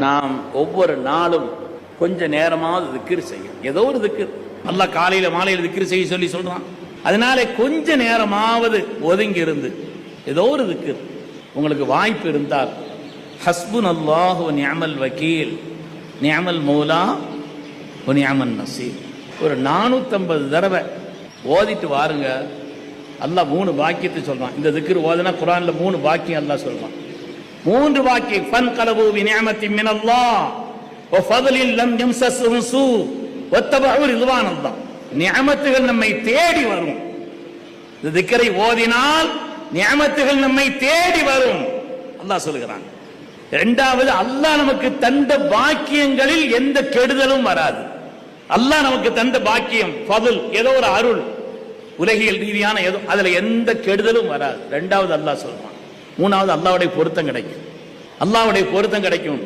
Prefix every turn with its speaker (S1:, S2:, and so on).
S1: நாம் ஒவ்வொரு நாளும் கொஞ்ச நேரமாவது திக்ர் செய்யும். ஏதோ ஒரு திக்ர் அல்லாஹ் காலையில மாலையில திக்ர் செய்ய சொல்லி சொல்றான். அதனால கொஞ்ச நேரமாவது ஒதுங்கி இருந்து ஏதோ ஒரு திக்ர் உங்களுக்கு வாய்ப்பு இருந்தால் ஹஸ்புனல்லாஹு வ நிஅமல் வக்கீல் நிஅமல் மௌலா வ நிஅமன் நசீர் ஒரு 450 தடவை ஓதிட்டு வாருங்க. அல்லாஹ் 3 வாக்கியத்தை சொல்றான். இந்த திக்ர் ஓதுனா குர்ஆன்ல 3 வாக்கியம் அல்லாஹ் சொல்றான். 3 வாக்கியம் ஃபன்கலபு பிநிஅமத்தின் மினல்லாஹ் வ ஃபضலில் லம் யம்ஸஸ்ஹும் ஸூ வத்தபஉ ரிضவானல்லாஹ். நிஅமத்துகள் நம்மை தேடி வரும். இந்த திக்ரை ஓதினால் நிஅமத்துகள் நம்மை தேடி வரும் அல்லாஹ் சொல்கிறான். இரண்டாவது, அல்லாஹ் நமக்கு தந்த பாக்கியங்களில் எந்த கெடுதலும் வராது. அல்லாஹ் நமக்கு தந்த பாக்கியம் ஃபضல், ஏதோ ஒரு அருள், உலகியல் ரீதியான ஏதோ, அதுல எந்த கெடுதலும் வராது. இரண்டாவது அல்லாஹ் சொல்றான். மூணாவது, அல்லாஹ்வுடைய பொருத்தம் கிடைக்கும். அல்லாஹ்வுடைய பொருத்தம் கிடைக்கும்.